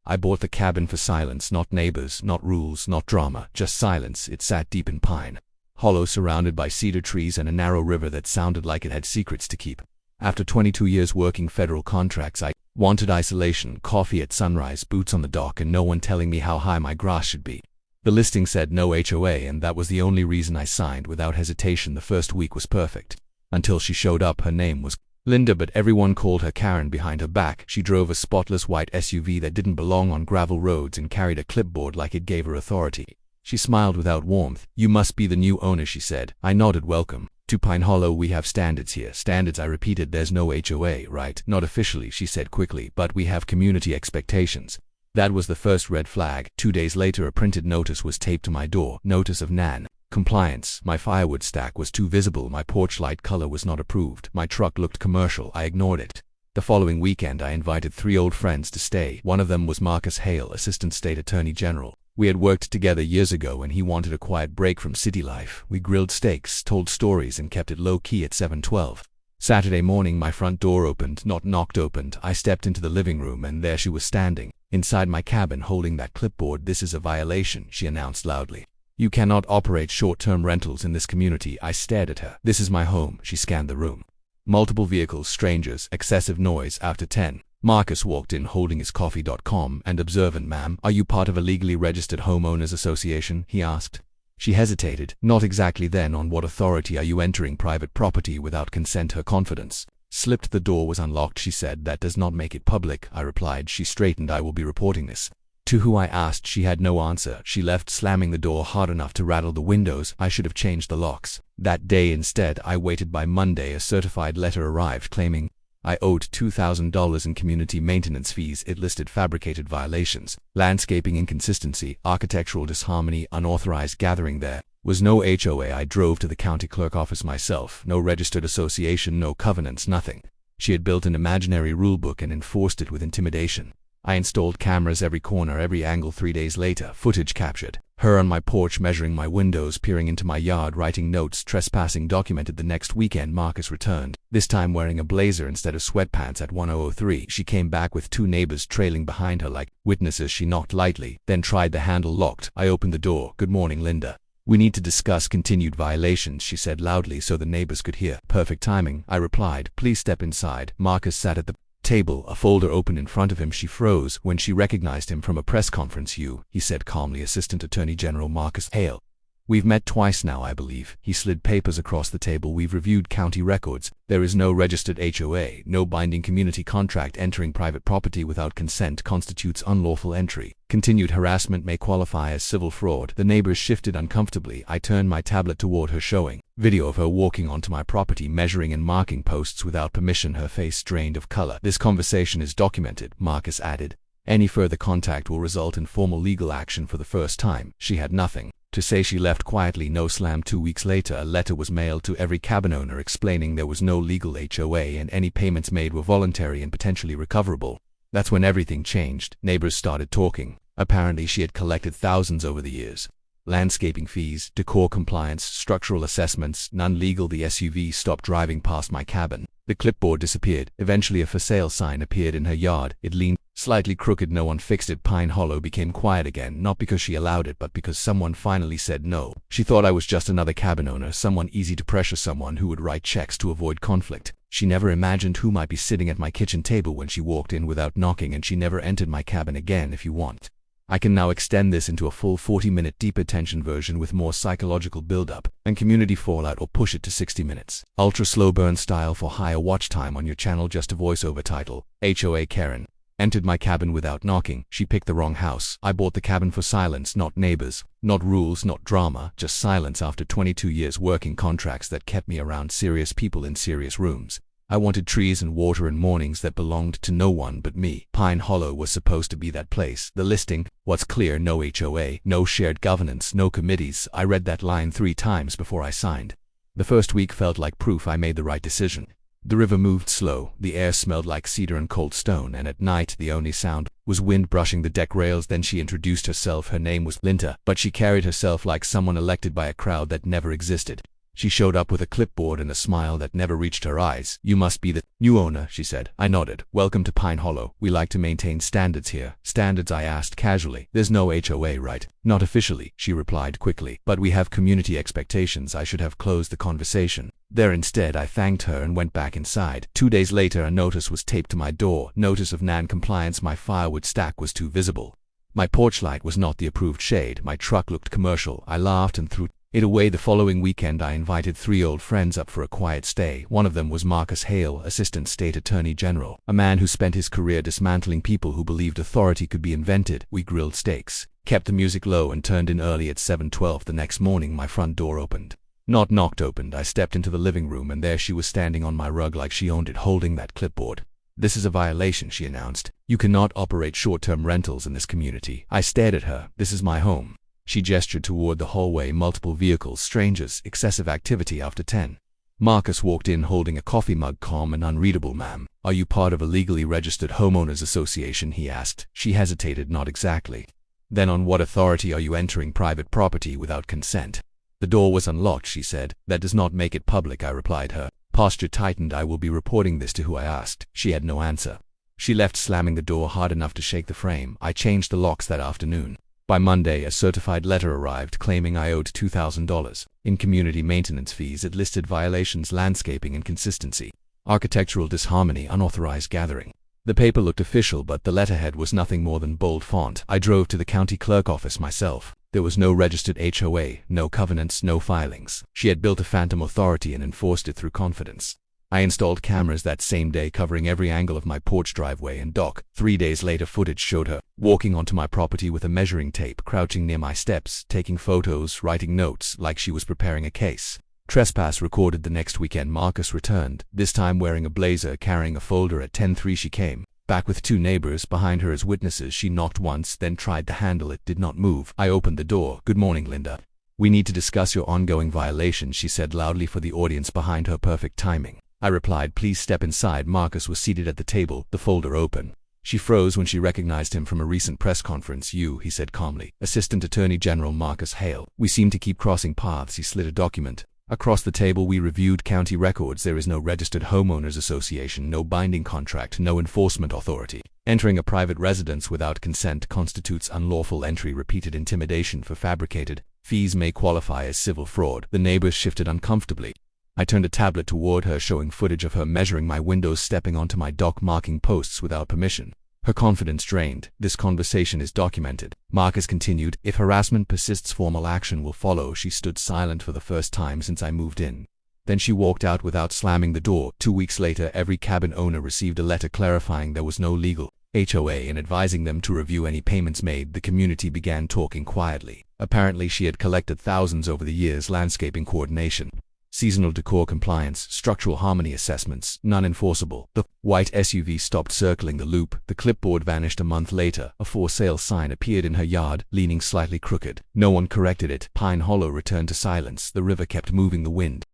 I bought the cabin for silence, not neighbors, not rules, not drama, just silence. It sat deep in Pine Hollow, surrounded by cedar trees and a narrow river that sounded like it had secrets to keep. After 22 years working federal contracts, I wanted isolation, coffee at sunrise, boots on the dock, and no one telling me how high my grass should be. The listing said no HOA, and that was the only reason I signed. Without hesitation, the first week was perfect. Until she showed up. Her name was Linda, but everyone called her Karen behind her back. She drove a spotless white SUV that didn't belong on gravel roads and carried a clipboard like it gave her authority. She smiled without warmth. "You must be the new owner," she said. I nodded. "Welcome to Pine Hollow. We have standards here." "Standards?" I repeated. "There's no HOA, right?" "Not officially," she said quickly, "but we have community expectations." That was the first red flag. 2 days later, a printed notice was taped to my door. Notice of non-compliance. My firewood stack was too visible. My porch light color was not approved. My truck looked commercial. I ignored it. The following weekend, I invited 3 old friends to stay. One of them was Marcus Hale, Assistant State Attorney General. We had worked together years ago, and he wanted a quiet break from city life. We grilled steaks, told stories, and kept it low-key at 7:12. Saturday morning, my front door opened, not knocked, opened. I stepped into the living room, and there she was standing inside my cabin holding that clipboard. "This is a violation," she announced loudly. "You cannot operate short-term rentals in this community." I stared at her. "This is my home." She scanned the room. Multiple vehicles, strangers, excessive noise. After 10, Marcus walked in holding his coffee.com and observant. "Ma'am, are you part of a legally registered homeowners association?" he asked. She hesitated. "Not exactly." "Then on what authority are you entering private property without consent?" Her confidence slipped. "The door was unlocked," she said. "That does not make it public," I replied. She straightened. "I will be reporting this." "To who?" I asked. She had no answer. She left, slamming the door hard enough to rattle the windows. I should have changed the locks that day. Instead, I waited. By Monday, a certified letter arrived claiming I owed $2,000 in community maintenance fees. It listed fabricated violations, landscaping inconsistency, architectural disharmony, unauthorized gathering. There was no HOA. I drove to the county clerk office myself. No registered association, no covenants, nothing. She had built an imaginary rulebook and enforced it with intimidation. I installed cameras every corner, every angle. 3 days later, footage captured her on my porch, measuring my windows, peering into my yard, writing notes. Trespassing documented. The next weekend, Marcus returned, this time wearing a blazer instead of sweatpants. At 1:03, she came back with 2 neighbors trailing behind her like witnesses. She knocked lightly, then tried the handle locked. I opened the door. "Good morning, Linda. We need to discuss continued violations," she said loudly so the neighbors could hear. "Perfect timing," I replied. "Please step inside." Marcus sat at the table, a folder open in front of him. She froze when she recognized him from a press conference. He said calmly, "Assistant Attorney General Marcus Hale. We've met twice now, I believe." He slid papers across the table. "We've reviewed county records. There is no registered HOA, no binding community contract. Entering private property without consent constitutes unlawful entry. Continued harassment may qualify as civil fraud." The neighbors shifted uncomfortably. I turned my tablet toward her, showing video of her walking onto my property, measuring and marking posts without permission. Her face drained of color. "This conversation is documented," Marcus added. "Any further contact will result in formal legal action." For the first time, she had nothing to say. She left quietly. No slam. 2 weeks later, a letter was mailed to every cabin owner explaining there was no legal HOA and any payments made were voluntary and potentially recoverable. That's when everything changed. Neighbors started talking. Apparently, she had collected thousands over the years. Landscaping fees, decor compliance, structural assessments, none legal. The SUV stopped driving past my cabin. The clipboard disappeared. Eventually, a for sale sign appeared in her yard. It leaned slightly crooked. No one fixed it. Pine Hollow became quiet again, not because she allowed it, but because someone finally said no. She thought I was just another cabin owner, someone easy to pressure, someone who would write checks to avoid conflict. She never imagined who might be sitting at my kitchen table when she walked in without knocking, and she never entered my cabin again. If you want, I can now extend this into a full 40-minute deep attention version with more psychological build-up and community fallout, or push it to 60 minutes. Ultra slow burn style for higher watch time on your channel. Just a voiceover title. HOA Karen entered my cabin without knocking. She picked the wrong house. I bought the cabin for silence, not neighbors, not rules, not drama, just silence. After 22 years working contracts that kept me around serious people in serious rooms, I wanted trees and water and mornings that belonged to no one but me. Pine Hollow was supposed to be that place. The listing, what's clear: no HOA, no shared governance, no committees. I read that line 3 times before I signed. The first week felt like proof I made the right decision. The river moved slow, the air smelled like cedar and cold stone, and at night the only sound was wind brushing the deck rails. Then she introduced herself. Her name was Linda, but she carried herself like someone elected by a crowd that never existed. She showed up with a clipboard and a smile that never reached her eyes. "You must be the new owner," she said. I nodded. "Welcome to Pine Hollow. We like to maintain standards here." "Standards?" I asked casually. "There's no HOA, right?" "Not officially," she replied quickly. "But we have community expectations." I should have closed the conversation there instead. I thanked her and went back inside. 2 days later, a notice was taped to my door. Notice of non-compliance. My firewood stack was too visible. My porch light was not the approved shade. My truck looked commercial. I laughed and threw it away. The following weekend, I invited 3 old friends up for a quiet stay. One of them was Marcus Hale, Assistant State Attorney General, a man who spent his career dismantling people who believed authority could be invented. We grilled steaks, kept the music low, and turned in early at 7:12. The next morning, my front door opened. Not knocked, opened. I stepped into the living room, and there she was standing on my rug like she owned it, holding that clipboard. "This is a violation," she announced. "You cannot operate short-term rentals in this community." I stared at her. "This is my home." She gestured toward the hallway. "Multiple vehicles, strangers, excessive activity after 10. Marcus walked in holding a coffee mug, calm and unreadable. "Ma'am, are you part of a legally registered homeowners association?" he asked. She hesitated. "Not exactly." "Then on what authority are you entering private property without consent?" "The door was unlocked," she said. "That does not make it public," I replied. Her posture tightened. "I will be reporting this to who?" I asked. She had no answer. She left, slamming the door hard enough to shake the frame. I changed the locks that afternoon. By Monday, a certified letter arrived claiming I owed $2,000 in community maintenance fees. It listed violations: landscaping inconsistency, architectural disharmony, unauthorized gathering. The paper looked official, but the letterhead was nothing more than bold font. I drove to the county clerk office myself. There was no registered HOA, no covenants, no filings. She had built a phantom authority and enforced it through confidence. I installed cameras that same day, covering every angle of my porch, driveway, and dock. 3 days later, footage showed her walking onto my property with a measuring tape, crouching near my steps, taking photos, writing notes, like she was preparing a case. Trespass recorded. The next weekend, Marcus returned, this time wearing a blazer, carrying a folder. At 10:03 she came back with 2 neighbors behind her as witnesses. She knocked once, then tried the handle. It did not move. I opened the door. "Good morning, Linda. We need to discuss your ongoing violation," she said loudly for the audience behind her. Perfect timing. I replied, "Please step inside." Marcus was seated at the table, the folder open. She froze when she recognized him from a recent press conference. "You," he said calmly, "Assistant Attorney General Marcus Hale." We seem to keep crossing paths. He slid a document across the table. We reviewed county records. There is no registered homeowners association, no binding contract, no enforcement authority. Entering a private residence without consent constitutes unlawful entry. Repeated intimidation for fabricated fees may qualify as civil fraud. The neighbors shifted uncomfortably. I turned a tablet toward her, showing footage of her measuring my windows, stepping onto my dock, marking posts without permission. Her confidence drained. "This conversation is documented," Marcus continued. "If harassment persists, formal action will follow." She stood silent for the first time since I moved in. Then she walked out without slamming the door. 2 weeks later, every cabin owner received a letter clarifying there was no legal HOA and advising them to review any payments made. The community began talking quietly. Apparently she had collected thousands over the years. Landscaping coordination, seasonal decor compliance, structural harmony assessments, none enforceable. The white SUV stopped circling the loop. The clipboard vanished. A month later, a for sale sign appeared in her yard, leaning slightly crooked. No one corrected it. Pine Hollow returned to silence. The river kept moving. The wind